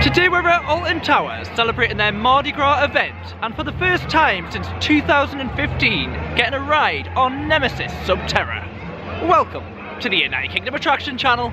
Today we're at Alton Towers celebrating their Mardi Gras event, and for the first time since 2015 getting a ride on Nemesis Sub-Terra. Welcome to the United Kingdom Attraction Channel.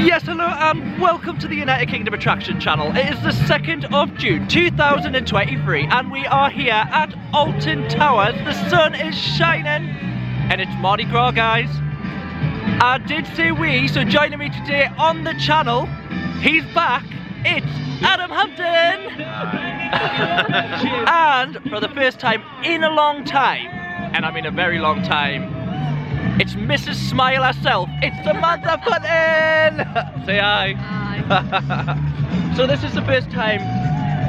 Yes, hello and welcome to the United Kingdom Attraction Channel. It is the 2nd of June 2023 and we are here at Alton Towers. The sun is shining and it's Mardi Gras, guys. I did say we, so joining me today on the channel, he's back, it's Adam Hampton! And for the first time in a long time, and I mean a very long time, it's Mrs. Smile herself, it's Samantha Putton! Say hi. Hi. So this is the first time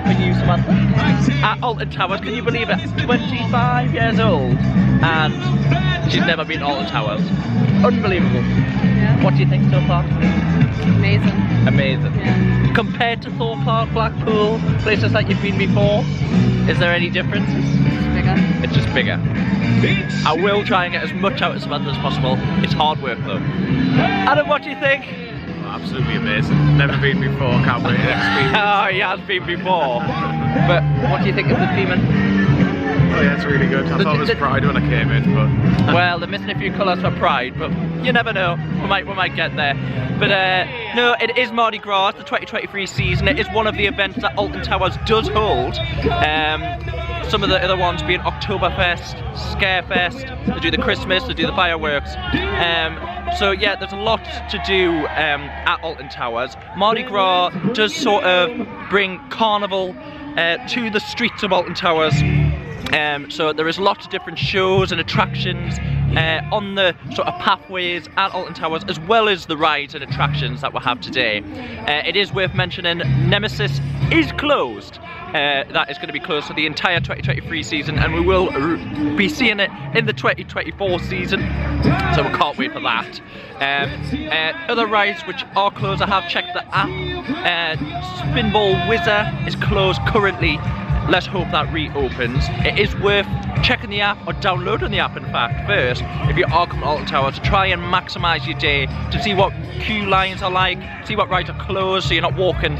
for you, Samantha, at Alton Towers. Can you believe it? 25 years old and she's never been to Alton Towers. Unbelievable. Yeah. What do you think so far? Amazing. Amazing. Yeah. Compared to Thorpe Park, Blackpool, places that you've been before, is there any differences? It's bigger. It's just bigger. I will try and get as much out of Samantha as possible. It's hard work though. Adam, what do you think? Absolutely amazing. Never been before, can't wait to experience. Oh, he has been before. But what do you think of the theming? Oh yeah, it's really good. I thought it was Pride when I came in, but... Well, they're missing a few colours for Pride, but you never know. We might get there. But no, it is Mardi Gras, the 2023 season. It is one of the events that Alton Towers does hold. Some of the other ones being Oktoberfest, Scarefest, they do the Christmas, they do the fireworks. So yeah, there's a lot to do at Alton Towers. Mardi Gras does sort of bring carnival to the streets of Alton Towers. So there is lots of different shows and attractions on the sort of pathways at Alton Towers, as well as the rides and attractions that we'll have today. It is worth mentioning Nemesis is closed. That is going to be closed for the entire 2023 season, and we will be seeing it in the 2024 season, so we can't wait for that. Other rides which are closed, I have checked the app. Spinball Whizzer is closed currently. Let's hope that reopens. It is worth checking the app, or downloading the app in fact, first, if you are coming to Alton Towers, to try and maximise your day, to see what queue lines are like, see what rides are closed, so you're not walking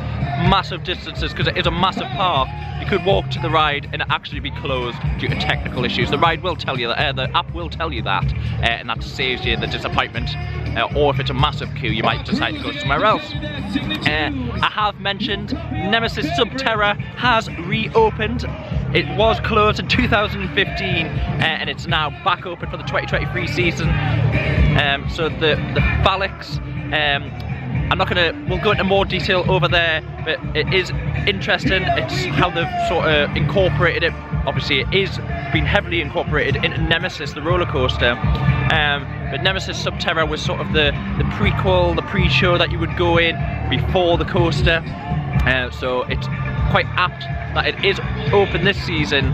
massive distances, because it is a massive park. You could walk to the ride and it actually be closed due to technical issues. The ride will tell you that, the app will tell you that, and that saves you the disappointment. Or if it's a massive queue, you might decide to go somewhere else. I have mentioned Nemesis Sub-Terra has reopened. It was closed in 2015 and it's now back open for the 2023 season. So the phallics, we'll go into more detail over there, but it is interesting. It's how they've sort of incorporated it. Obviously it is been heavily incorporated into Nemesis, the roller coaster. But Nemesis Sub-Terra was sort of the prequel, the pre-show that you would go in before the coaster. So it's quite apt that it is open this season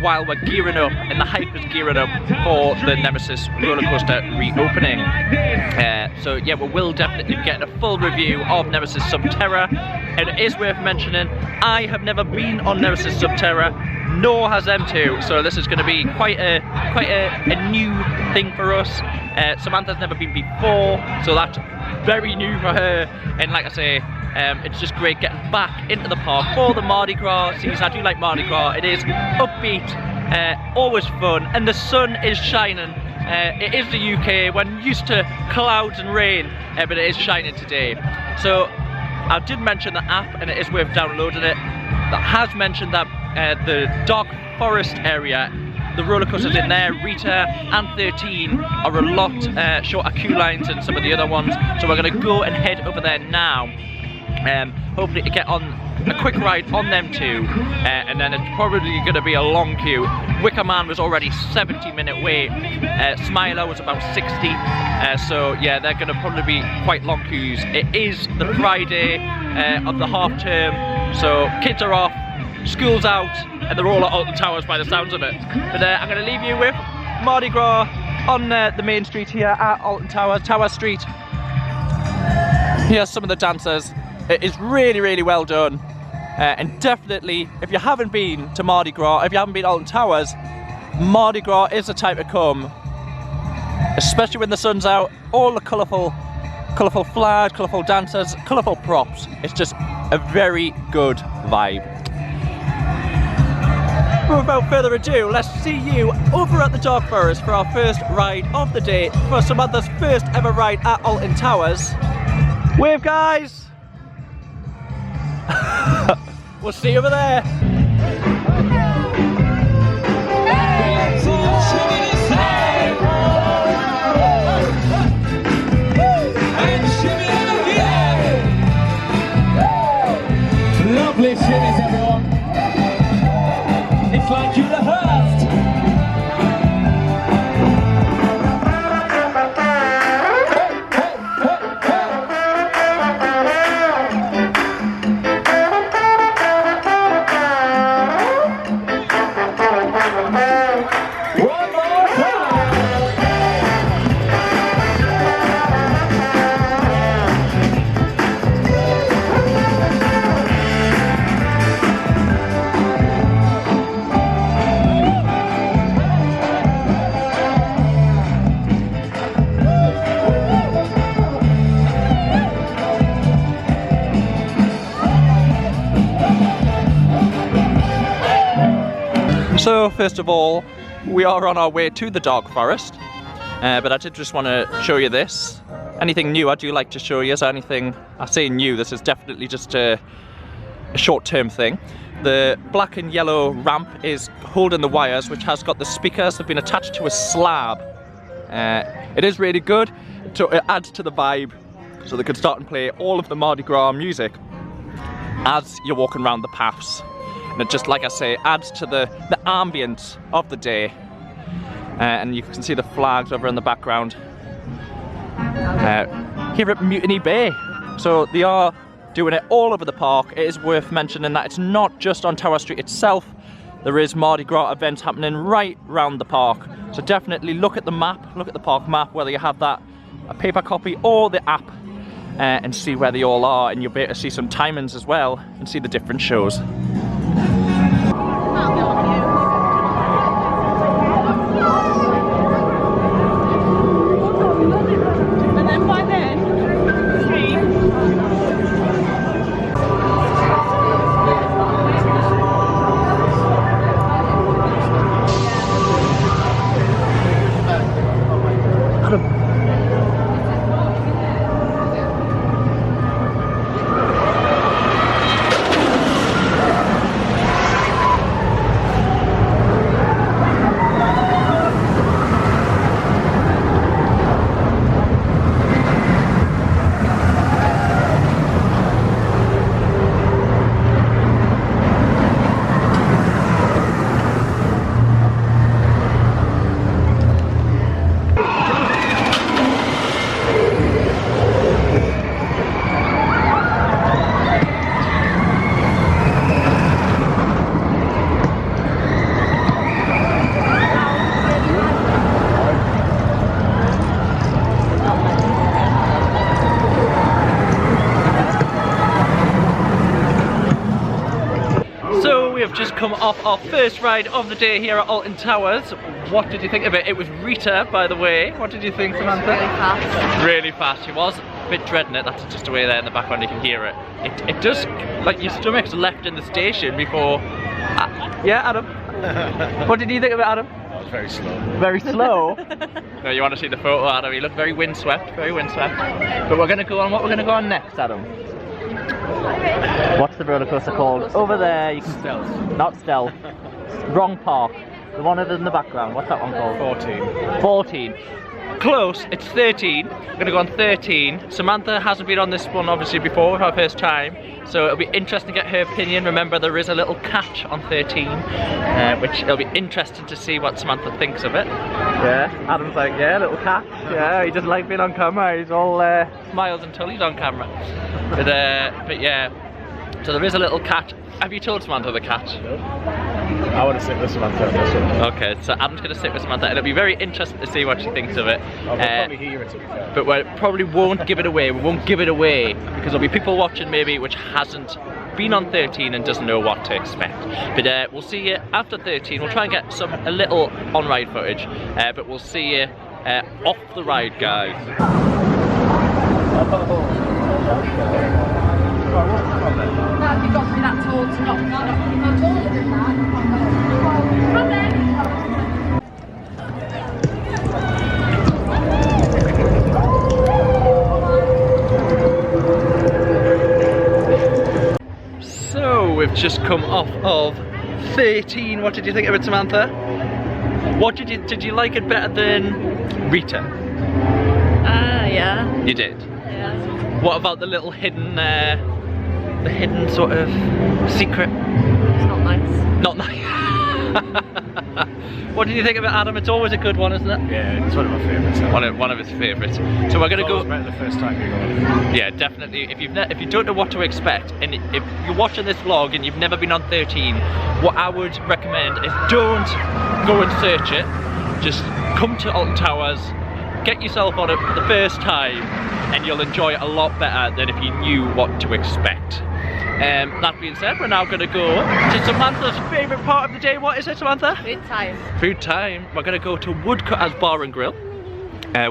while we're gearing up, and the hype is gearing up for the Nemesis roller coaster reopening. So yeah, we will definitely be getting a full review of Nemesis Sub-Terra, and it is worth mentioning I have never been on Nemesis Sub-Terra, nor has them two, so this is going to be quite a new thing for us. Samantha's never been before, so that's very new for her, and like I say, it's just great getting back into the park for the Mardi Gras season. I do like Mardi Gras. It is upbeat, always fun, and the sun is shining. It is the UK, we're used to clouds and rain, but it is shining today. So I did mention the app, and it is worth downloading it. That has mentioned that the Dark Forest area the roller coasters in there. Rita and 13 are a lot shorter queue lines than some of the other ones, so we're going to go and head over there now. Hopefully to get on a quick ride on them too, and then it's probably going to be a long queue. Wicker Man was already 70-minute wait, Smiler was about 60, so yeah, they're going to probably be quite long queues. It is the Friday of the half term, so kids are off, school's out, and they're all at Alton Towers by the sounds of it. But I'm going to leave you with Mardi Gras on the main street here at Alton Towers, Tower Street. Here's some of the dancers. It is really, really well done. And definitely, if you haven't been to Mardi Gras, if you haven't been to Alton Towers, Mardi Gras is the time to come. Especially when the sun's out, all the colourful flags, colourful dancers, colourful props. It's just a very good vibe. But without further ado, let's see you over at the Dark Forest for our first ride of the day, for Samantha's first ever ride at Alton Towers. Wave, guys! We'll see you over there. Lovely shimmies, everyone. It's like you're the Hearst. So first of all, we are on our way to the Dark Forest, but I did just want to show you this. Anything new I do like to show you, so anything, I say new, this is definitely just a short-term thing. The black and yellow ramp is holding the wires, which has got the speakers that have been attached to a slab. It is really good, so it adds to the vibe, so they can start and play all of the Mardi Gras music as you're walking around the paths. And it just, like I say, adds to the ambience of the day. And you can see the flags over in the background here at Mutiny Bay. So they are doing it all over the park. It is worth mentioning that it's not just on Tower Street itself. There is Mardi Gras events happening right round the park. So definitely look at the map, look at the park map, whether you have that a paper copy or the app, and see where they all are, and you'll be able to see some timings as well and see the different shows. Just come off our first ride of the day here at Alton Towers. What did you think of it? It was Rita, by the way. What did you think, Samantha? Really fast. Really fast. She was a bit dreading it. That's just away there in the background, you can hear it. It does, like, your stomach's left in the station before... yeah, Adam? What did you think of it, Adam? That was very slow. Very slow? No, you want to see the photo, Adam? You look very windswept, very windswept. But we're going to go on, what we're going to go on next, Adam? What's the roller coaster called? Over there, you can... Stealth. Not Stealth. Wrong park. The one in the background, what's that one called? 14. 14. Close, it's 13. We're gonna go on 13. Samantha hasn't been on this one obviously before, her first time. So it'll be interesting to get her opinion. Remember, there is a little catch on 13, which it'll be interesting to see what Samantha thinks of it. Yeah, Adam's like, yeah, little catch. Yeah, he doesn't like being on camera. He's all smiles until he's on camera. But yeah, so there is a little catch. Have you told Samantha the catch? No. I want to sit with Samantha on this one. Okay, so Adam's going to sit with Samantha and it'll be very interesting to see what she thinks of it. I'll probably hear it, to be fair. But we probably won't give it away. We won't give it away because there'll be people watching maybe which hasn't been on 13 and doesn't know what to expect. But we'll see you after 13. We'll try and get a little on-ride footage, but we'll see you off the ride, guys. You've got to be that tall to not taller than that. So we've just come off of 13. What did you think of it, Samantha? What did you like it better than Rita? Yeah. You did? Yeah. What about the little hidden sort of secret? It's not nice. Not nice. What did you think of it, Adam? It's always a good one, isn't it? Yeah, it's one of my favourites. One of his favourites. So we're gonna go. Better the first time you go. Yeah, definitely. If you don't know what to expect, and if you're watching this vlog and you've never been on 13, what I would recommend is don't go and search it. Just come to Alton Towers, get yourself on it for the first time, and you'll enjoy it a lot better than if you knew what to expect. That being said, we're now going to go to Samantha's favourite part of the day. What is it, Samantha? Food time. Food time. We're going to go to Woodcutter's Bar and Grill,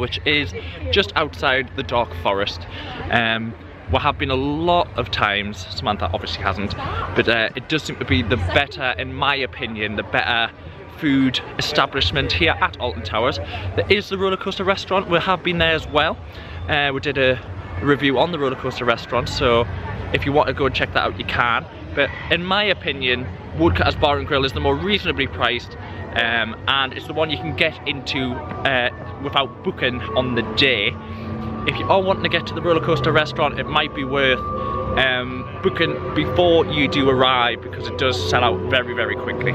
which is just outside the Dark Forest. There have been a lot of times, Samantha obviously hasn't, but it does seem to be the better, in my opinion, the better food establishment here at Alton Towers. There is the roller coaster restaurant. We have been there as well. We did a review on the roller coaster restaurant, so if you want to go and check that out, you can. But in my opinion, Woodcutter's Bar and Grill is the more reasonably priced, and it's the one you can get into without booking on the day. If you are wanting to get to the roller coaster restaurant, it might be worth booking before you do arrive, because it does sell out very, very quickly.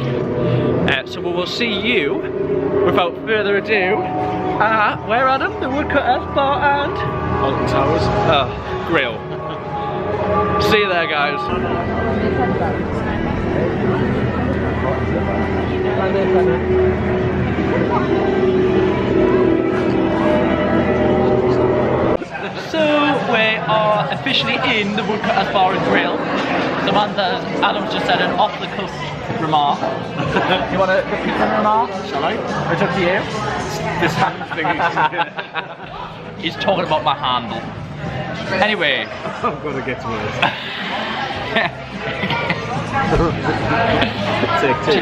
So we will see you, without further ado, where, Adam? The Woodcutter's Bar and Alton Towers. Grill. See you there, guys. So we are officially in the Woodcutter's Bar and Grill. Samantha, Adam's just said an off-the-cuff remark. You want to repeat some remark? Shall I? It's up to you. This hand thing is... He's talking about my handle. Anyway. I'm gonna get worse.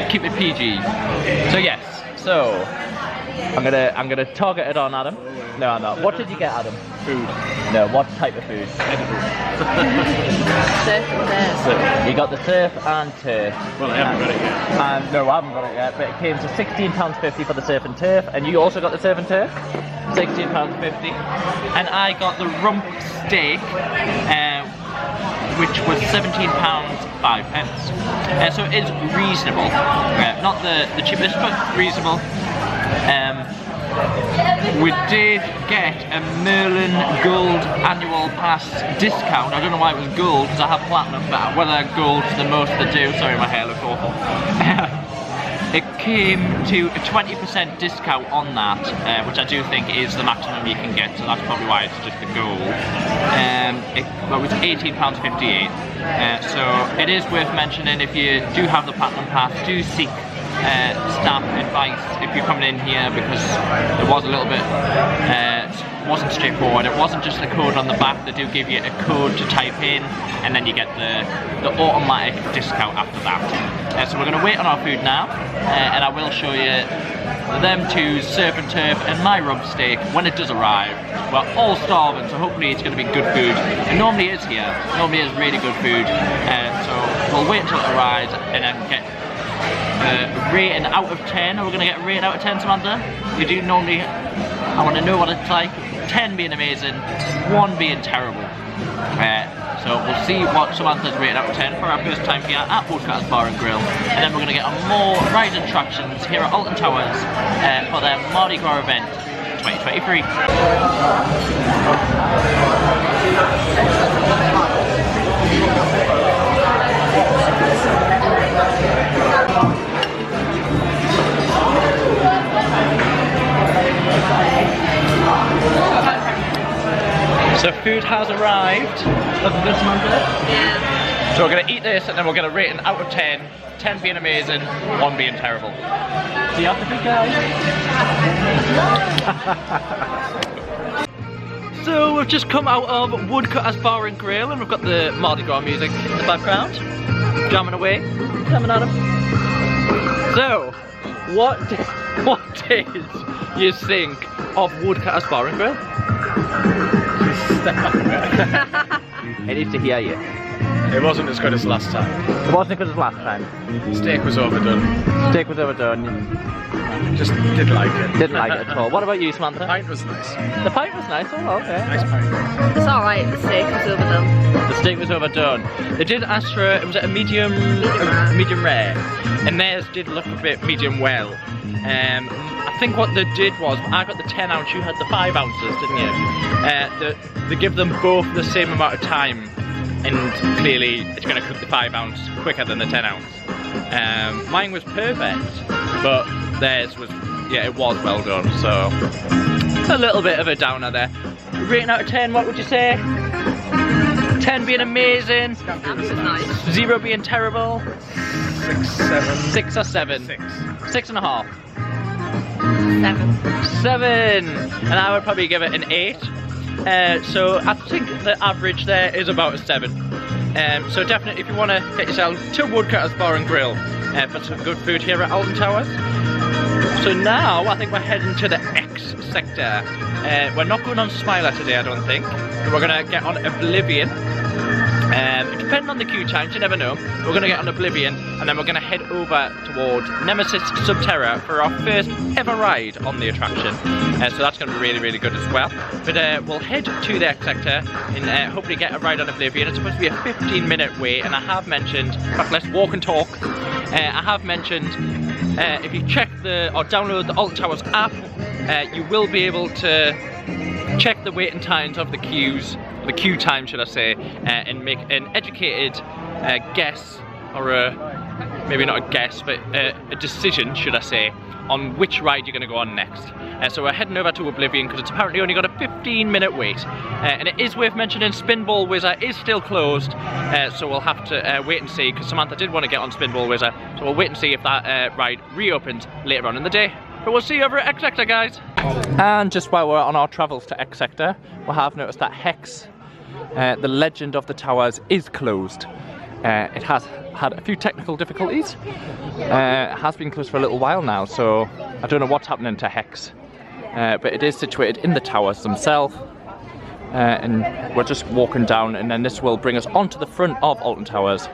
Keep it PG. So yes, so I'm gonna target it on Adam. No, I'm not. What did you get, Adam? Food. No, what type of food? Edible. Surf and turf. So you got the surf and turf. Well, I haven't got it yet. And no, I haven't got it yet, but it came to £16.50 for the surf and turf, and you also got the surf and turf? £16.50. And I got the rump steak, which was £17.05. So it is reasonable. Not the cheapest, but reasonable. We did get a Merlin Gold annual pass discount. I don't know why it was gold, because I have platinum, but whether gold's the most to do. Sorry, my hair looks awful. It came to a 20% discount on that, which I do think is the maximum you can get, so that's probably why it's just the gold. It was £18.58. So it is worth mentioning, if you do have the platinum pass, do seek staff advice if you're coming in here, because it was a little bit wasn't straightforward. It wasn't just a code on the back. They do give you a code to type in, and then you get the automatic discount after that. So we're going to wait on our food now, and I will show you them two, surf and turf and my rump steak, when it does arrive. We're all starving, so hopefully it's going to be good food. It normally is here. It normally is really good food. So we'll wait until it arrives and then get rating out of 10. Are we gonna get a rating out of 10, Samantha? You do normally. I want to know what it's like. 10 being amazing, 1 being terrible. So we'll see what Samantha's rated out of 10 for our first time here at Woodcutter's Bar and Grill. And then we're going to get on more ride attractions here at Alton Towers for their Mardi Gras event 2023. So food has arrived. Looking good, Samantha? Yeah. So we're going to eat this and then we're going to rate it out of 10. 10 being amazing, 1 being terrible. See you after food, guys. So we've just come out of Woodcutter's Bar and Grill and we've got the Mardi Gras music in the background. Jamming away, jamming at 'em. So, what did you think of Woodcutter's Bar and Grill? I need to hear you. It wasn't as good as last time. It wasn't as good as last time. Steak was overdone. Steak was overdone. Just didn't like it. Didn't like it at all. What about you, Samantha? The pint was nice. The pint was nice. Oh, okay. Nice pint. It's alright, the steak was overdone. The steak was overdone. They did ask for, was it a medium rare? And theirs did look a bit medium well. I think what they did was, I got the 10 ounce, you had the 5 ounces, didn't you? They give them both the same amount of time, and clearly it's going to cook the 5 ounce quicker than the 10 ounce. Mine was perfect, but theirs was, yeah, it was well done, so a little bit of a downer there. Rating out of 10, what would you say? 10 being amazing, That was nice. 0 being terrible, 6, 7. 6 or 7? 6. 6.5. 7. 7, and I would probably give it an 8. So I think the average there is about a 7. So definitely, if you want to get yourself to Woodcutter's Bar and Grill for some good food here at Alton Towers. So now I think we're heading to the X sector. We're not going on Smiler today, I don't think. We're going to get on Oblivion. Depending on the queue times, you never know. We're going to get on Oblivion and then we're going to head over towards Nemesis Sub-Terra for our first ever ride on the attraction. So that's going to be really, really good as well. But we'll head to the X sector and hopefully get a ride on Oblivion. It's supposed to be a 15-minute wait, and I have mentioned, in fact, let's walk and talk. I have mentioned if you check or download the Alton Towers app, you will be able to check the waiting times of the queues, the queue time should I say, and make an educated guess, or maybe not a guess, but a decision should I say, on which ride you're going to go on next. So we're heading over to Oblivion because it's apparently only got a 15-minute wait, and it is worth mentioning Spinball Whizzer is still closed, so we'll have to wait and see, because Samantha did want to get on Spinball Whizzer, so we'll wait and see if that ride reopens later on in the day. But we'll see you over at X Sector, guys. And just while we're on our travels to X Sector, we have noticed that Hex, the legend of the towers, is closed. It has had a few technical difficulties. It has been closed for a little while now, so I don't know what's happening to Hex. But it is situated in the towers themselves. And we're just walking down, and then this will bring us onto the front of Alton Towers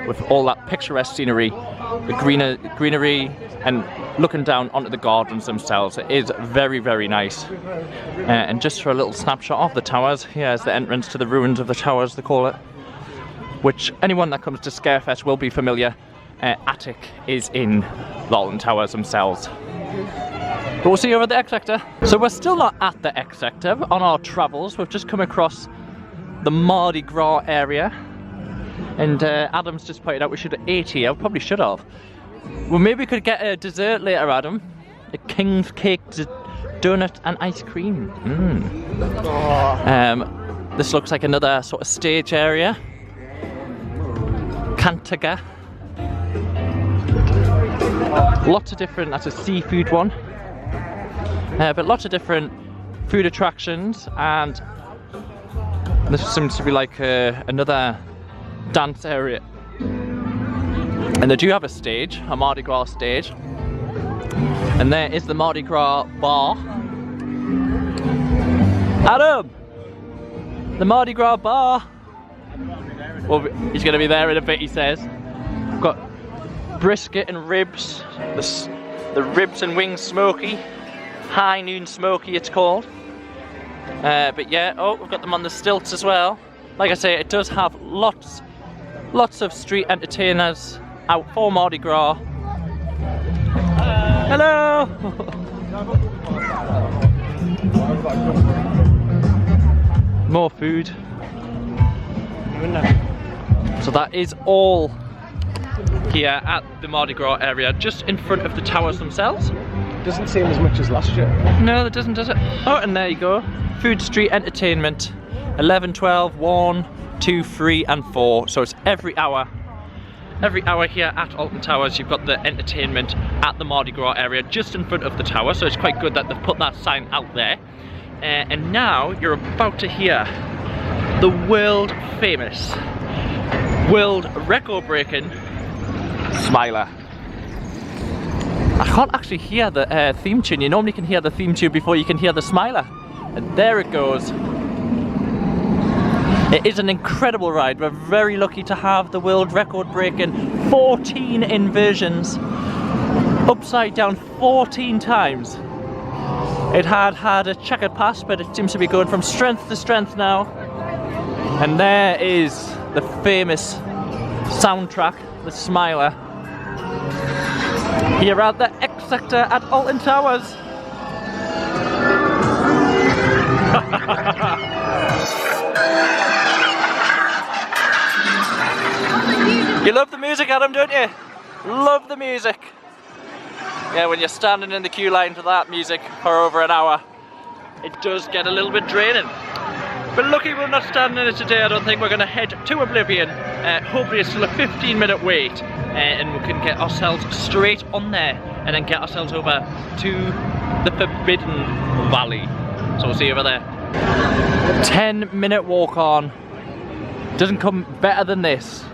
with all that picturesque scenery, the greenery, and looking down onto the gardens themselves. It is very, very nice. And just for a little snapshot of the towers, here's the entrance to the ruins of the towers, they call it, which anyone that comes to Scarefest will be familiar. Attic is in the Alton Towers themselves. But we'll see you over at the X Sector. So we're still not at the X Sector. On our travels, we've just come across the Mardi Gras area. And Adam's just pointed out we should have ate here. We probably should have. Well, maybe we could get a dessert later, Adam. A king's cake, donut and ice cream. This looks like another sort of stage area. Cantaga. Lots of different, that's a seafood one. But lots of different food attractions, and this seems to be like another dance area. And they do have a stage, a Mardi Gras stage. And there is the Mardi Gras bar. Adam! The Mardi Gras bar! Well, he's going to be there in a bit, he says. We've got brisket and ribs. The ribs and wings smoky. High noon smoky it's called. But yeah, oh, we've got them on the stilts as well. Like I say, it does have lots of street entertainers out for Mardi Gras. Hello! More food. So that is all here at the Mardi Gras area, just in front of the towers themselves. Doesn't seem as much as last year. No, it doesn't, does it? Oh, and there you go. Food street entertainment. 11, 12, 1, 2, 3 and 4. So it's every hour. Every hour here at Alton Towers you've got the entertainment at the Mardi Gras area just in front of the tower. So it's quite good that they've put that sign out there. And now you're about to hear the world famous, world record breaking Smiler. I can't actually hear the theme tune. You normally can hear the theme tune before you can hear the Smiler. And there it goes. It is an incredible ride. We're very lucky to have the world record breaking 14 inversions, upside down 14 times. It had a checkered past, but it seems to be going from strength to strength now. And there is the famous soundtrack, the Smiler, here at the X Sector at Alton Towers. You love the music, Adam, don't you? Love the music. Yeah, when you're standing in the queue line for that music for over an hour, it does get a little bit draining. But lucky we're not standing in it today. I don't think we're going to head to Oblivion. Hopefully it's still a 15-minute wait, and we can get ourselves straight on there and then get ourselves over to the Forbidden Valley. So we'll see you over there. 10-minute walk on. Doesn't come better than this.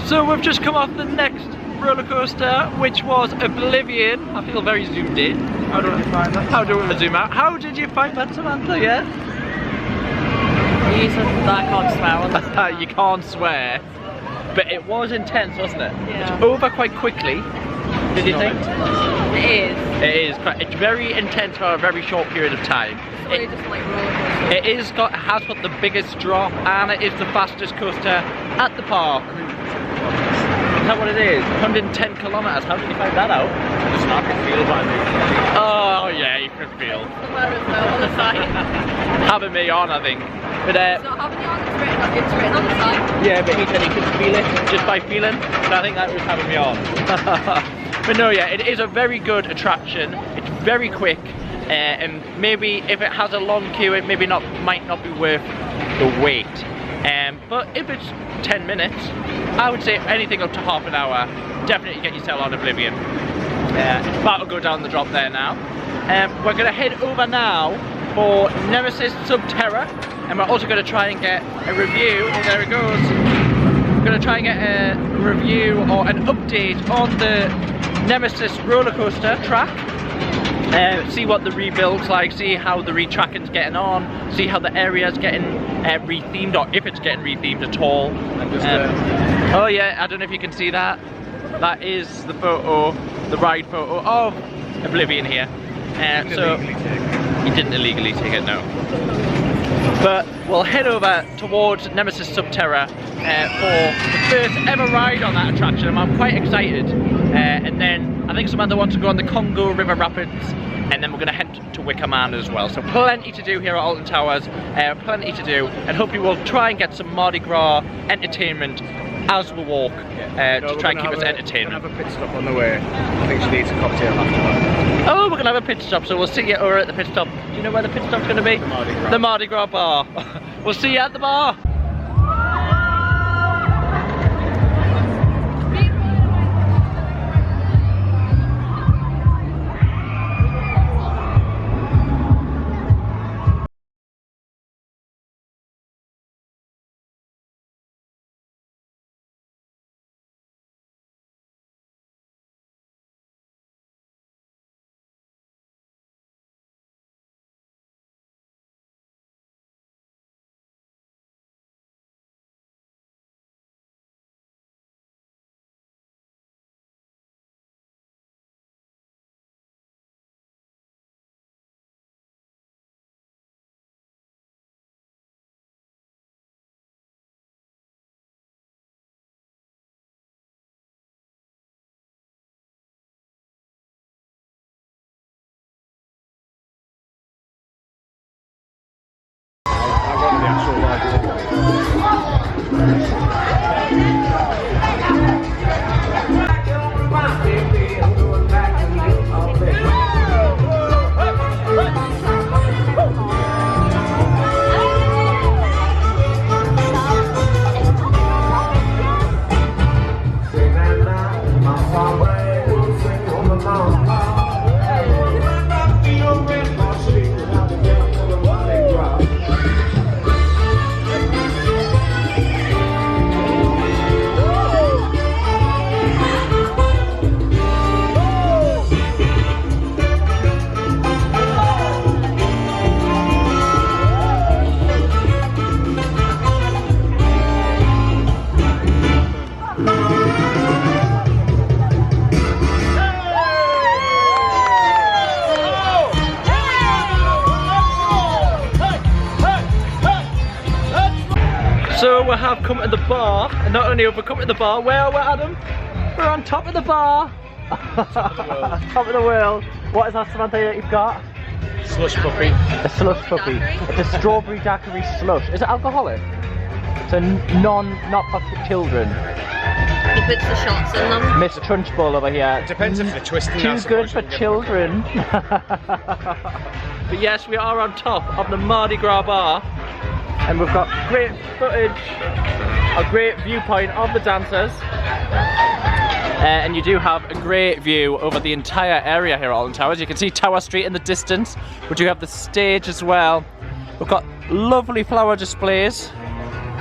So we've just come off the next roller coaster, which was Oblivion. I feel very zoomed in. How do I find that? How do I zoom out? How did you find that, Samantha? Yeah? I can't swear on this. You can't swear. But it was intense, wasn't it? Yeah. It's over quite quickly. Did you think? It is. It is. It's very intense for a very short period of time. It's really just like roller coaster. It has got the biggest drop, and it is the fastest coaster at the park. Is that what it is? 110 kilometers. How did you find that out? Just I can feel by me. Oh yeah, you can feel. Somewhere as well on the side. Having me on, I think. But It's not having you on, it's written on the side. yeah, but he said he could feel it just by feeling. So I think that was having me on. But no, yeah, it is a very good attraction. It's very quick, and maybe if it has a long queue, it maybe might not be worth the wait. But if it's 10 minutes, I would say anything up to half an hour, definitely get yourself on Oblivion. It's about to go down the drop there now. We're going to head over now for Nemesis Sub-Terra, and we're also going to try and get a review. Oh, there it goes. We're going to try and get a review or an update on the Nemesis roller coaster track. See what the rebuild's like, see how the retracking's getting on, see how the area's getting rethemed, or if it's getting rethemed at all. Oh yeah, I don't know if you can see that. That is the photo, the ride photo of Oblivion here. So he didn't illegally take it, no. But we'll head over towards Nemesis Sub-Terra for the first ever ride on that attraction, and I'm quite excited. And then I think Samantha wants to go on the Congo River Rapids, and then we're going to head to Wicker Man as well. So plenty to do here at Alton Towers, plenty to do, and hopefully we'll try and get some Mardi Gras entertainment as we walk to try and keep us entertained. We're going to have a pit stop on the way. I think she needs a cocktail after that. Oh, we're going to have a pit stop, so we'll see you over at the pit stop. Do you know where the pit stop's going to be? The Mardi Gras. The Mardi Gras bar. We'll see you at the bar. So we have come to the bar, and not only have we come to the bar, where are we, Adam? We're on top of the bar! Top of the world. What is that, Samantha, that you've got? Slush puppy. A slush puppy. It's a strawberry daiquiri slush. Is it alcoholic? So not for children. He puts the shots in them. Miss Trunchbull over here. Depends if they're twisting. Too good for children. But yes, we are on top of the Mardi Gras bar, and we've got great footage, a great viewpoint of the dancers, and you do have a great view over the entire area here at Alton Towers. You can see Tower Street in the distance, but you have the stage as well. We've got lovely flower displays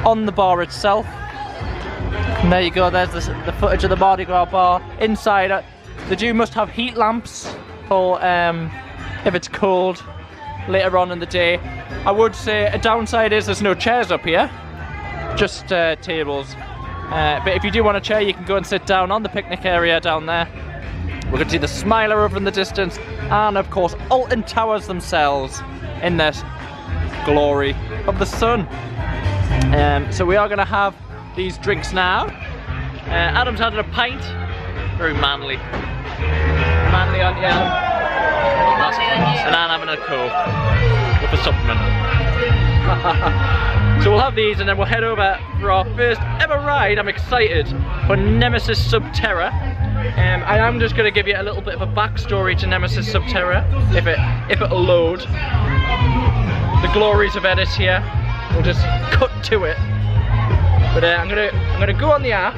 on the bar itself. And there you go, there's the footage of the Mardi Gras bar. Inside, they must have heat lamps for if it's cold later on in the day. I would say a downside is there's no chairs up here, just tables. But if you do want a chair, you can go and sit down on the picnic area down there. We can see the Smiler over in the distance, and of course Alton Towers themselves in their glory of the sun. So we are going to have these drinks now. Adam's had a pint. Very manly. Manly, aren't you, Adam? And I'm having a Coke with a supplement. So we'll have these and then we'll head over for our first ever ride. I'm excited for Nemesis Sub-Terra. I am just going to give you a little bit of a backstory to Nemesis Sub-Terra, if it'll load. The glories of edit here. We'll just cut to it. But I'm gonna go on the app.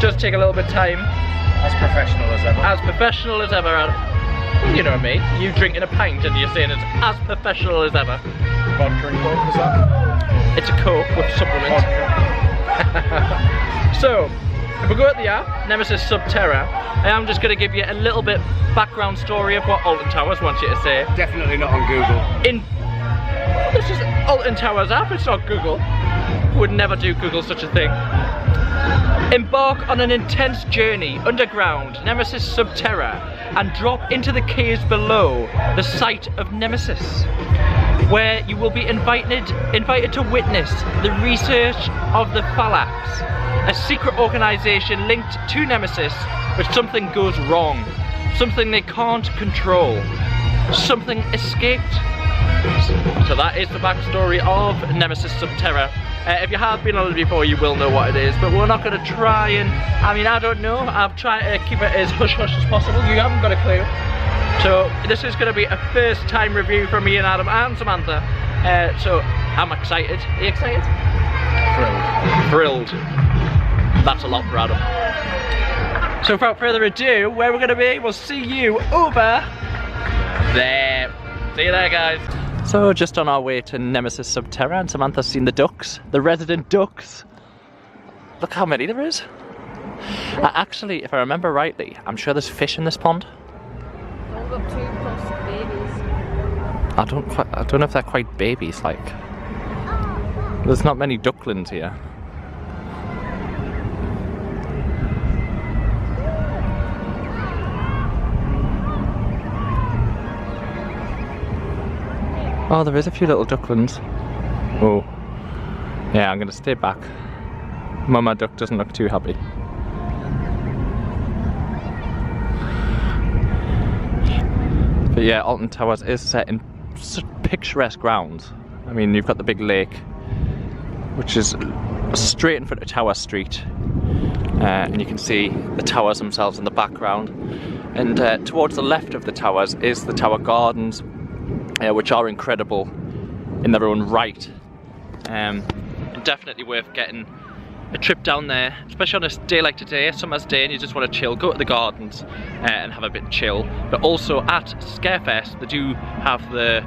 Just take a little bit of time. As professional as ever. As professional as ever, Adam. You know me. You drinking a pint and you're saying it's as professional as ever. Vodka and Coke, is that? It's a Coke with supplements. So, if we go at the app, Nemesis Sub-Terra, I am just going to give you a little bit background story of what Alton Towers wants you to say. Definitely not on Google. This is Alton Towers app, it's not Google. Would never do Google such a thing. Embark on an intense journey underground, Nemesis Sub-Terra, and drop into the caves below the site of Nemesis, where you will be invited to witness the research of the phalanx a secret organisation linked to Nemesis, but something goes wrong. Something they can't control. Something escaped. So that is the backstory of Nemesis Sub-Terra. If you have been on it before, you will know what it is, but we're not going to try and, I mean, I don't know. I've tried to keep it as hush-hush as possible. You haven't got a clue. So this is going to be a first time review from me and Adam and Samantha. So I'm excited. Are you excited? Thrilled. That's a lot for Adam. So without further ado, where we're going to be, we'll see you over there. See you there, guys. So just on our way to Nemesis Sub-Terra, and Samantha's seen the ducks, the resident ducks. Look how many there is. Actually, if I remember rightly, I'm sure there's fish in this pond. I've got 2 plus babies. I don't know if they're quite babies, like. There's not many ducklings here. Oh, there is a few little ducklings. Oh. Yeah, I'm gonna stay back. Mama duck doesn't look too happy. But yeah, Alton Towers is set in such picturesque grounds. I mean, you've got the big lake, which is straight in front of Tower Street. And you can see the towers themselves in the background. And towards the left of the towers is the Tower Gardens, which are incredible in their own right. And definitely worth getting a trip down there, especially on a day like today, a summer's day, and you just want to chill, go to the gardens and have a bit chill. But also at Scarefest, they do have the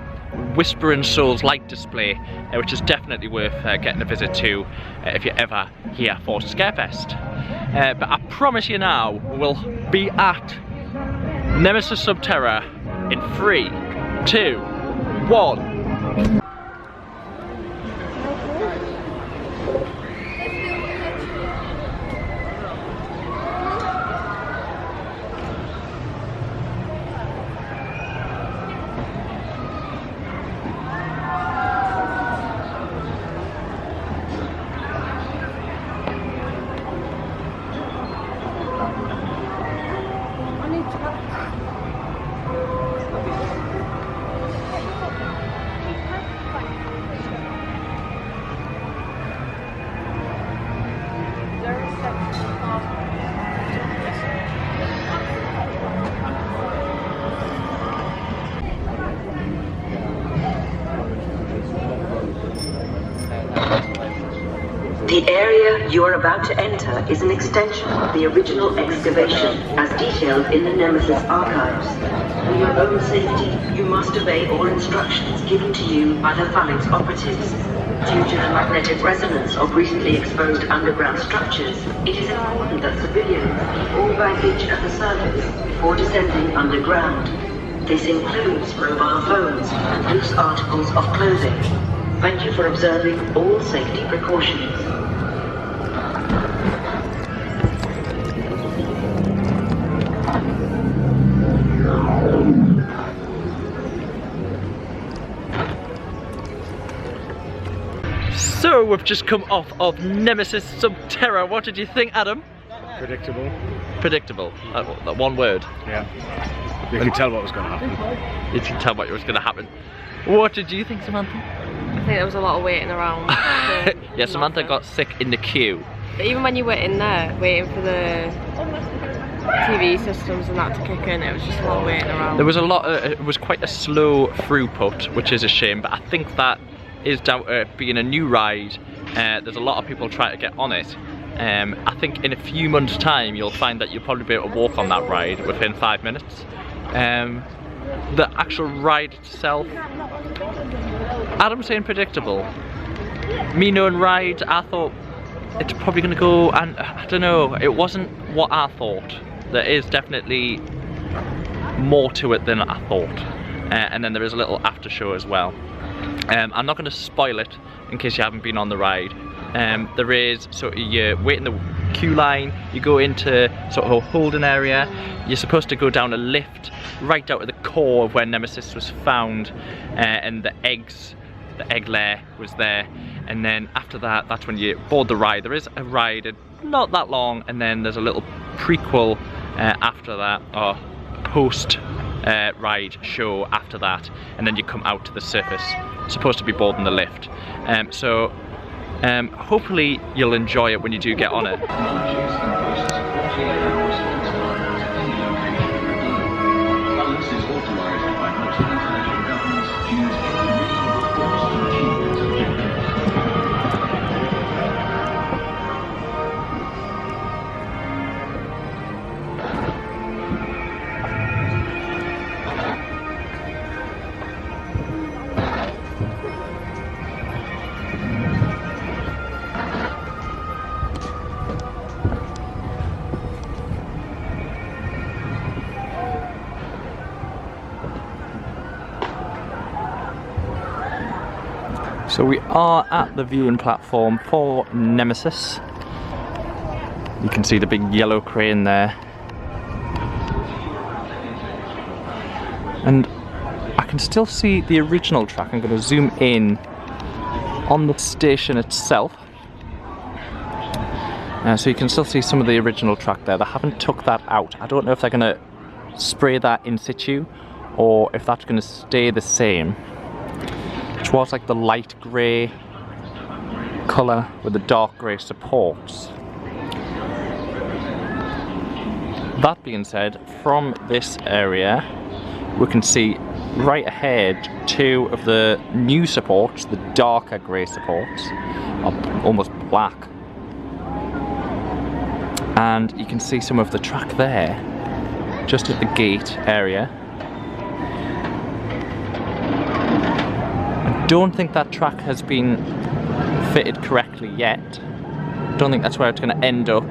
Whispering Souls light display, which is definitely worth getting a visit to if you're ever here for Scarefest. But I promise you now, we'll be at Nemesis Sub-Terra in 3, 2, 1. The area you are about to enter is an extension of the original excavation, as detailed in the Nemesis archives. For your own safety, you must obey all instructions given to you by the Phalanx operatives. Due to the magnetic resonance of recently exposed underground structures, it is important that civilians keep all baggage at the surface before descending underground. This includes mobile phones and loose articles of clothing. Thank you for observing all safety precautions. So we've just come off of Nemesis Sub-Terra. What did you think, Adam? Predictable. Predictable. That one word. Yeah. You could tell what was going to happen. You can tell what was going to happen. What did you think, Samantha? I think there was a lot of waiting around. Yeah, Samantha got sick in the queue. But even when you were in there, waiting for the TV systems and that to kick in, it was just a lot of waiting around. There was a lot of, it was quite a slow throughput, which is a shame, but I think that is down to it being a new ride. There's a lot of people trying to get on it. I think in a few months' time, you'll find that you'll probably be able to walk on that ride within 5 minutes. The actual ride itself, Adam's saying predictable. Me knowing rides, I thought it's probably going to go, and I don't know, it wasn't what I thought. There is definitely more to it than I thought. And then there is a little after show as well. I'm not going to spoil it in case you haven't been on the ride. There is, so you wait in the queue line, you go into sort of a holding area, you're supposed to go down a lift right out to the core of where Nemesis was found, and the egg layer was there, and then after that, that's when you board the ride. There is a ride not that long, and then there's a little prequel after that, or post ride show after that, and then you come out to the surface. It's supposed to be boarding the lift. So hopefully you'll enjoy it when you do get on it. So we are at the viewing platform for Nemesis. You can see the big yellow crane there. And I can still see the original track. I'm going to zoom in on the station itself. So you can still see some of the original track there. They haven't took that out. I don't know if they're going to spray that in situ or if that's going to stay the same. Which was like the light grey colour with the dark grey supports. That being said, from this area we can see right ahead two of the new supports, the darker grey supports, are almost black. And you can see some of the track there, just at the gate area. Don't think that track has been fitted correctly yet. Don't think that's where it's going to end up.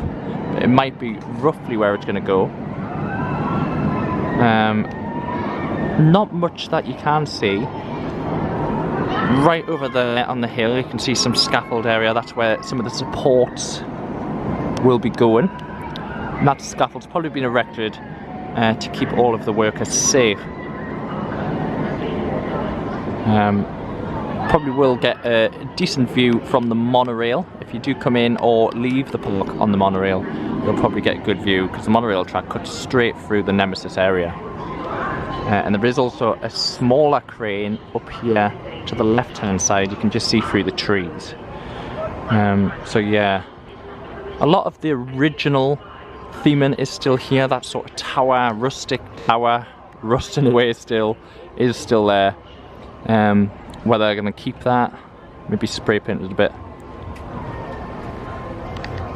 But it might be roughly where it's going to go. Not much that you can see. Right over there on the hill you can see some scaffold area. That's where some of the supports will be going. And that scaffold's probably been erected to keep all of the workers safe. Probably will get a decent view from the monorail. If you do come in or leave the park on the monorail, you'll probably get a good view because the monorail track cuts straight through the Nemesis area. And there is also a smaller crane up here to the left hand side. You can just see through the trees. So yeah, a lot of the original theming is still here. That sort of tower, rustic tower, rusting away is still there. Whether they're going to keep that, maybe spray paint it a bit.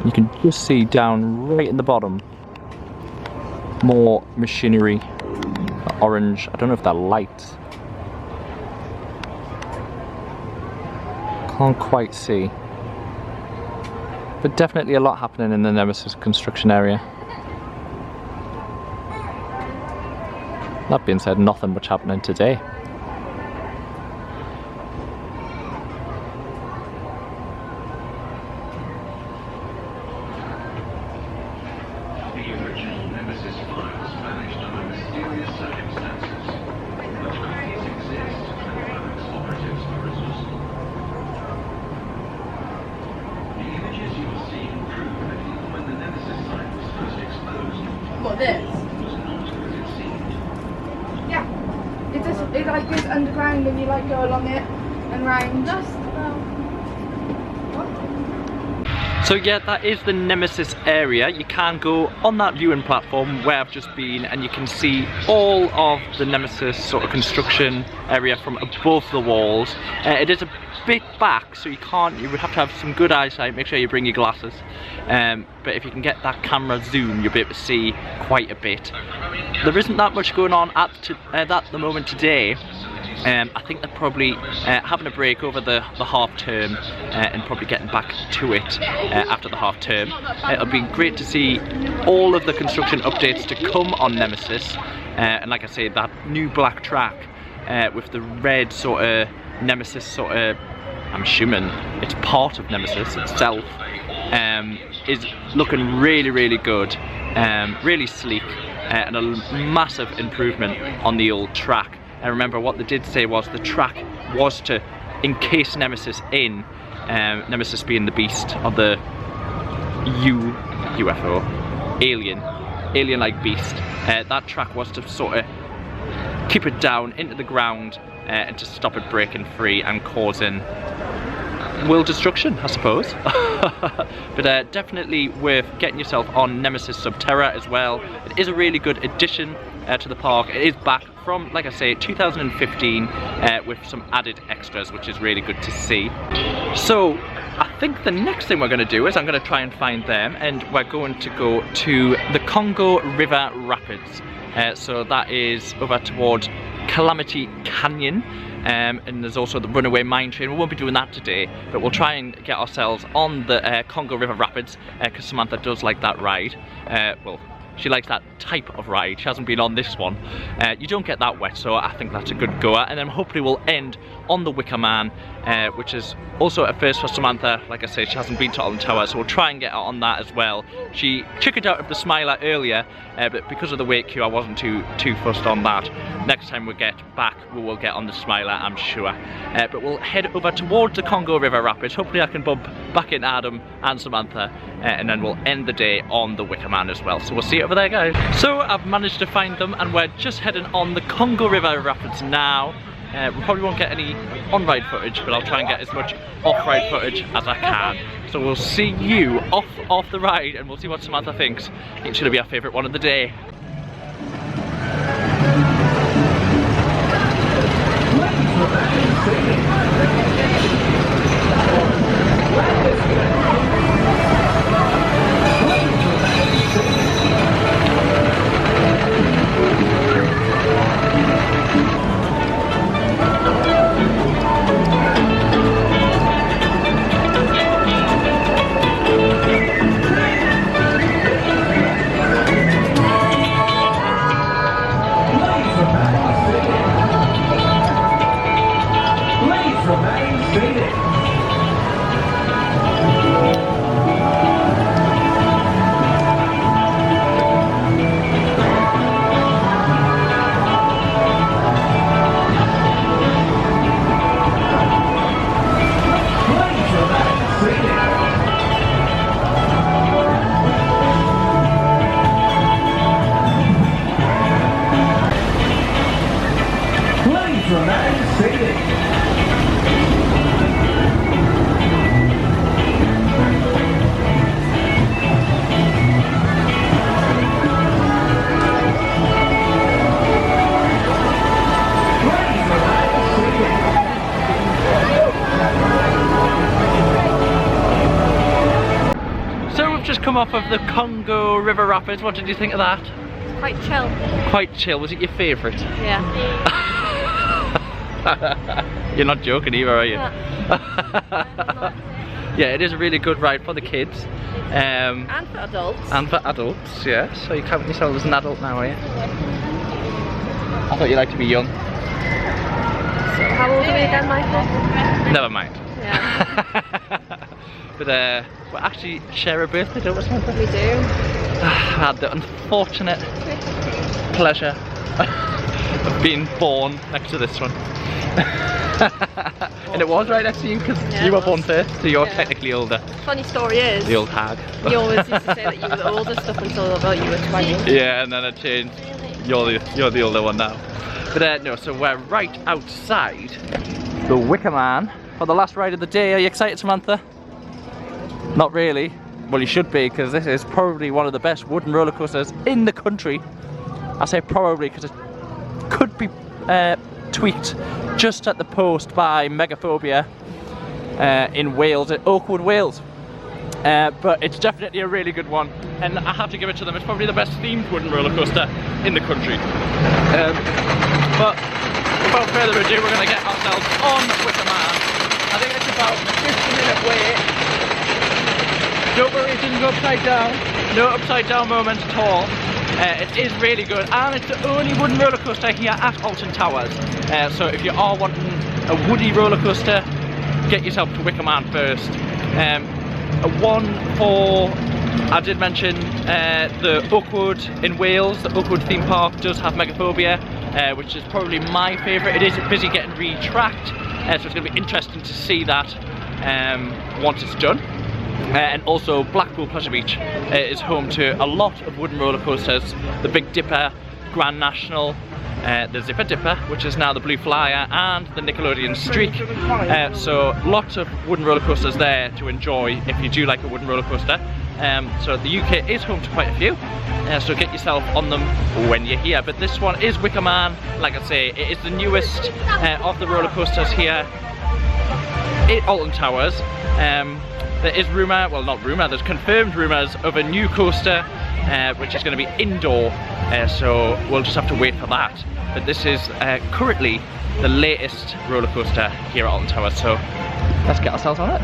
You can just see down right in the bottom more machinery, orange. I don't know if they're lights. Can't quite see. But definitely a lot happening in the Nemesis construction area. That being said, nothing much happening today. What, this? Yeah. It like goes underground and you like go along it and round. So yeah, that is the Nemesis area. You can go on that viewing platform where I've just been and you can see all of the Nemesis sort of construction area from above the walls. It is a bit back, so you would have to have some good eyesight. Make sure you bring your glasses. But if you can get that camera zoom, you'll be able to see quite a bit. There isn't that much going on at the moment today. I think they're probably having a break over the half term and probably getting back to it after the half term. It'll be great to see all of the construction updates to come on Nemesis, and like I say, that new black track with the red sort of Nemesis sort of, I'm assuming it's part of Nemesis itself, is looking really, really good, really sleek, and a massive improvement on the old track. And remember, what they did say was the track was to encase Nemesis in, Nemesis being the beast of the UFO, alien-like beast. That track was to sort of keep it down into the ground and to stop it breaking free and causing world destruction, I suppose. But definitely worth getting yourself on Nemesis Sub-Terra as well. It is a really good addition to the park. It is back from, like I say, 2015 with some added extras, which is really good to see. So I think the next thing we're going to do is I'm going to try and find them, and we're going to go to the Congo River Rapids. So that is over towards Calamity Canyon. And there's also the runaway mine train. We won't be doing that today, but we'll try and get ourselves on the Congo River Rapids because Samantha does like that ride. Well, she likes that type of ride. She hasn't been on this one. You don't get that wet, so I think that's a good goer. And then hopefully we'll end on the Wicker Man, which is also a first for Samantha. Like I say, she hasn't been to Alton Towers, so we'll try and get her on that as well. She chickened out of the Smiler earlier, but because of the wait queue, I wasn't too fussed on that. Next time we get back, we will get on the Smiler, I'm sure. But we'll head over towards the Congo River Rapids. Hopefully I can bump back in Adam and Samantha, and then we'll end the day on the Wicker Man as well. So we'll see you over there, guys. So I've managed to find them, and we're just heading on the Congo River Rapids now. We probably won't get any on-ride footage, but I'll try and get as much off-ride footage as I can. So we'll see you off the ride, and we'll see what Samantha thinks. It's going to be our favourite one of the day. Come off of the Congo River Rapids. What did you think of that? Quite chill. Quite chill. Was it your favourite? Yeah. You're not joking either, are you? Yeah. Yeah, it is a really good ride for the kids. And for adults. And for adults, yeah. So you count yourself as an adult now, are you? I thought you liked to be young. So how old are we again, Michael? Never mind. Yeah. But we actually share a birthday, don't we, Samantha? We do. I had the unfortunate pleasure of being born next to this one. And it was right next to you because you were born first, so you're technically older. Funny story is, the old hag. You always used to say that you were the oldest up until about you were 20. Yeah, and then I changed. You're the older one now. But no, so we're right outside the Wicker Man for the last ride of the day. Are you excited, Samantha? Not really. Well, you should be, because this is probably one of the best wooden roller coasters in the country. I say probably because it could be tweaked just at the post by Megaphobia in Wales, at Oakwood, Wales. But it's definitely a really good one, and I have to give it to them. It's probably the best themed wooden roller coaster in the country. But without further ado, we're going to get ourselves on Wicker Man. I think it's about a 50-minute wait. Don't worry, it didn't go upside down. No upside down moment at all. It is really good, and it's the only wooden roller coaster here at Alton Towers. So if you are wanting a woody roller coaster, get yourself to Wicker Man first. I did mention the Oakwood in Wales. The Oakwood theme park does have Megaphobia, which is probably my favourite. It is busy getting retracked, so it's going to be interesting to see that once it's done. And also Blackpool Pleasure Beach is home to a lot of wooden roller coasters. The Big Dipper, Grand National, the Zipper Dipper, which is now the Blue Flyer, and the Nickelodeon Streak. So lots of wooden roller coasters there to enjoy if you do like a wooden roller coaster. So the UK is home to quite a few, so get yourself on them when you're here. But this one is Wicker Man. Like I say, it is the newest of the roller coasters here at Alton Towers. There is rumour, well not rumour, there's confirmed rumours of a new coaster which is going to be indoor, so we'll just have to wait for that. But this is currently the latest roller coaster here at Alton Towers, so let's get ourselves on it.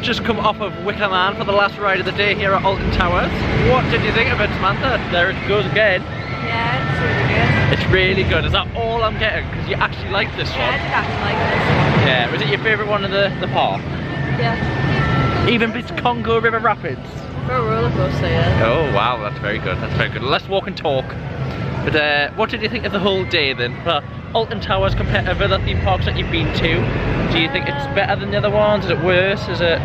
Just come off of Wicker Man for the last ride of the day here at Alton Towers. What did you think of it, Samantha? There it goes again. Yeah, it's really good. It's really good. Is that all I'm getting? Because you actually like this one. Yeah, I did actually like this. Yeah, was it your favourite one of the park? Yeah. Even beats Congo River Rapids? For a roller coaster, yeah. Oh wow, that's very good. That's very good. Let's walk and talk. But what did you think of the whole day then? Alton Towers compared to other theme parks that you've been to? Do you think it's better than the other ones? Is it worse? Is it?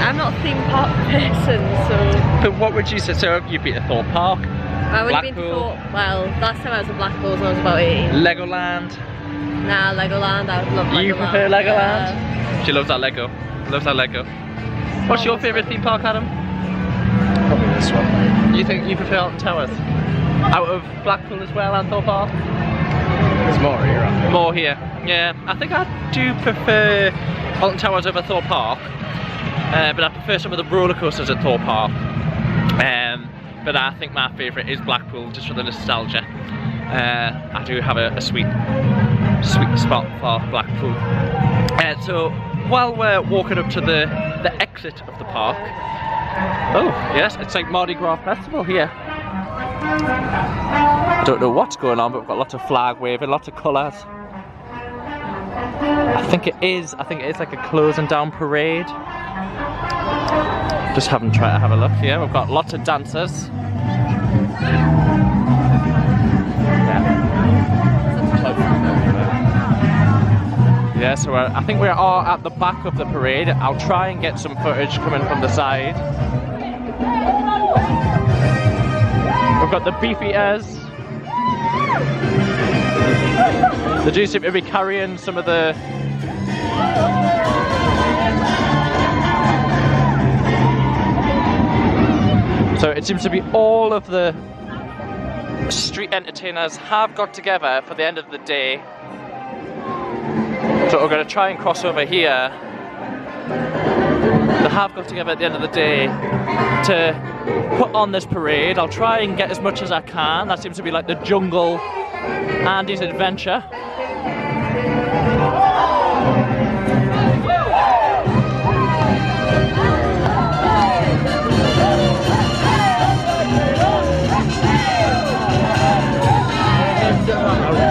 I'm not a theme park person, so... But what would you say? So you've been to Thorpe Park, I've only been to Thorpe, well, last time I was in Blackpool when I was about 18. Legoland? Nah, Legoland, I would love Legoland. You prefer Legoland? She loves that Lego. Loves that Lego. What's your favourite theme park, Adam? Probably this one. You think you prefer Alton Towers? Out of Blackpool as well and Thorpe Park? There's more here, I think. More here. Yeah, I think I do prefer Alton Towers over Thorpe Park. But I prefer some of the roller coasters at Thorpe Park. But I think my favourite is Blackpool, just for the nostalgia. I do have a sweet spot for Blackpool. So while we're walking up to the exit of the park, oh yes, it's like Mardi Gras festival here. I don't know what's going on, but we've got lots of flag waving, lots of colours. I think it is like a closing down parade. Just haven't tried to have a look here. We've got lots of dancers. Yeah, so I think we are at the back of the parade. I'll try and get some footage coming from the side. We've got the beef eaters. They do seem to be carrying some of the... So it seems to be all of the street entertainers have got together for the end of the day. So we're going to try and cross over here they have got together at the end of the day to put on this parade. I'll try and get as much as I can. That seems to be like the jungle Andy's adventure.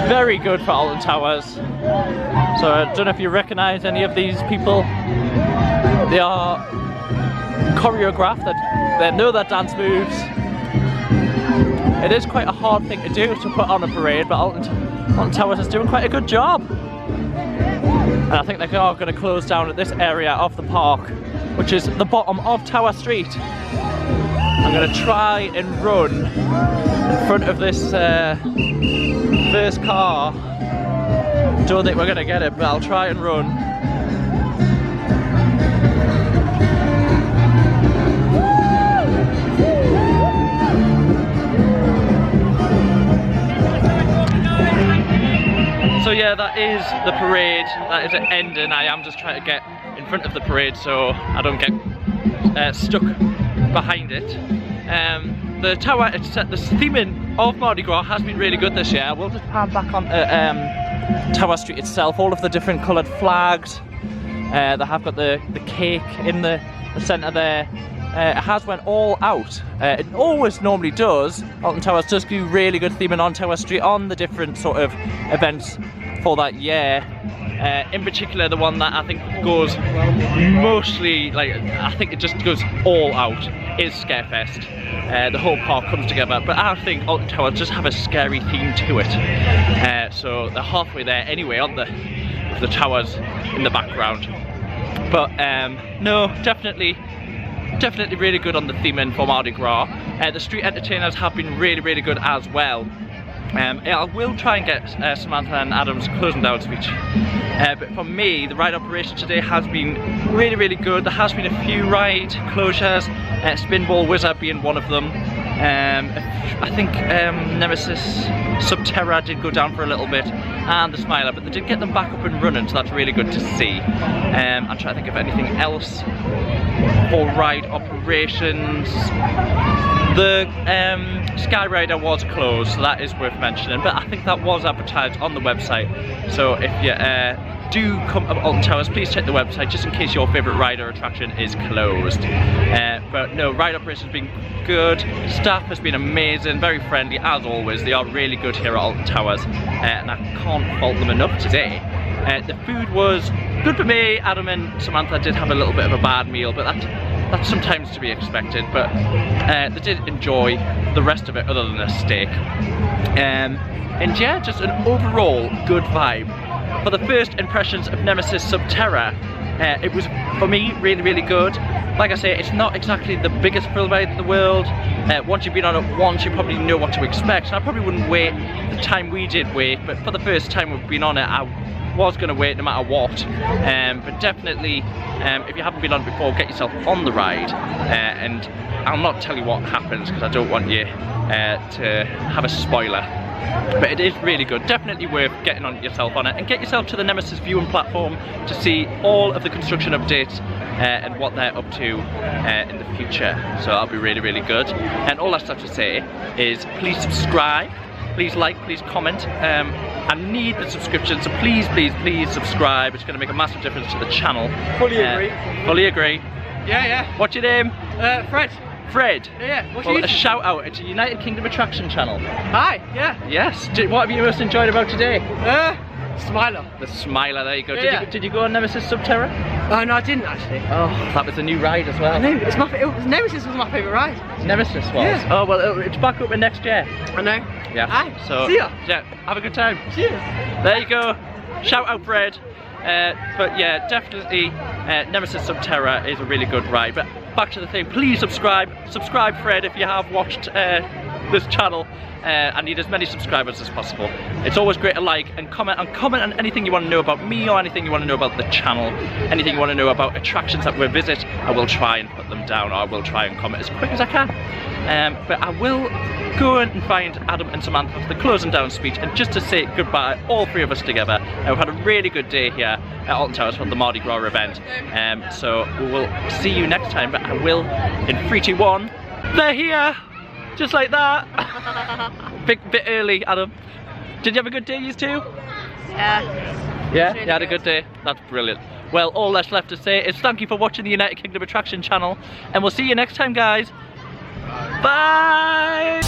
Very good for Alton Towers. So I don't know if you recognise any of these people. They are choreographed, they know their dance moves. It is quite a hard thing to do to put on a parade, but Alton Towers is doing quite a good job. And I think they are going to close down at this area of the park, which is the bottom of Tower Street. I'm going to try and run in front of this first car. Don't think we're going to get it, but I'll try and run. So yeah, that is the parade. That is it ending. I am just trying to get in front of the parade so I don't get stuck behind it. The tower, the theming of Mardi Gras has been really good this year. We'll just pan back on Tower Street itself. All of the different coloured flags. They have got the cake in the centre there. It has went all out. It always normally does. Alton Towers does do really good theming on Tower Street on the different sort of events for that year. In particular, the one that I think goes mostly, like, I think it just goes all out is Scarefest. The whole park comes together, but I think Alton Towers just have a scary theme to it. So they're halfway there anyway, aren't they? The towers in the background. But no, definitely really good on the theming for Mardi Gras. The street entertainers have been really good as well. I will try and get Samantha and Adam's closing down speech. But for me, the ride operation today has been really good. There has been a few ride closures, Spinball Wizard being one of them. I think Nemesis Sub-Terra did go down for a little bit, and the Smiler, but they did get them back up and running, so that's really good to see. I'm trying to think of anything else for ride operations. The Skyrider was closed, so that is worth mentioning, but I think that was advertised on the website. So if you do come up Alton Towers, please check the website just in case your favourite ride or attraction is closed. But no, ride operation has been good. Staff has been amazing, very friendly as always. They are really good here at Alton Towers, and I can't fault them enough today. The food was good for me. Adam and Samantha did have a little bit of a bad meal, but that's sometimes to be expected, but they did enjoy the rest of it other than a steak. And yeah, just an overall good vibe. For the first impressions of Nemesis Sub-Terra, it was, for me, really good. Like I say, it's not exactly the biggest thrill ride in the world. Once you've been on it once, you probably know what to expect. And I probably wouldn't wait the time we did wait, but for the first time we've been on it, I was going to wait no matter what. But definitely, if you haven't been on it before, get yourself on the ride. And I'll not tell you what happens because I don't want you to have a spoiler. But it is really good, definitely worth getting on yourself on it, and get yourself to the Nemesis viewing platform to see all of the construction updates and what they're up to in the future. So that'll be really good. And all I have to say is please subscribe, please like, please comment. I need the subscription, so please subscribe. It's going to make a massive difference to the channel. Fully agree. Fully agree. Yeah. What's your name? Fred. Fred? Yeah, what's well, your a shout out to United Kingdom Attraction Channel. Hi, yeah. Yes. What have you most enjoyed about today? Smiler. The Smiler, there you go. Yeah. Did you go on Nemesis Sub-Terra? No, I didn't actually. Oh, that was a new ride as well. I know, Nemesis was my favourite ride. Nemesis was? Yeah. Oh, well, it's back up in next year. I know. Yeah. Hi. So, see ya. Yeah, have a good time. Cheers. There you go. Shout out Fred. But yeah, definitely Nemesis Sub-Terra is a really good ride. But back to the thing, please subscribe Fred if you have watched this channel. I need as many subscribers as possible. It's always great to like and comment on anything you want to know about me, or anything you want to know about the channel, anything you want to know about attractions that we visit. I will try and put them down, or I will try and comment as quick as I can. But I will go and find Adam and Samantha for the closing down speech and just to say goodbye, all three of us together. We've had a really good day here at Alton Towers for the Mardi Gras event. So we will see you next time, but I will, in 3, 2, 1, they're here! Just like that! Bit early, Adam. Did you have a good day, you two? Yeah. Yeah, you had a good day? That's brilliant. Well, all that's left to say is thank you for watching the United Kingdom Attraction channel, and we'll see you next time, guys. Bye!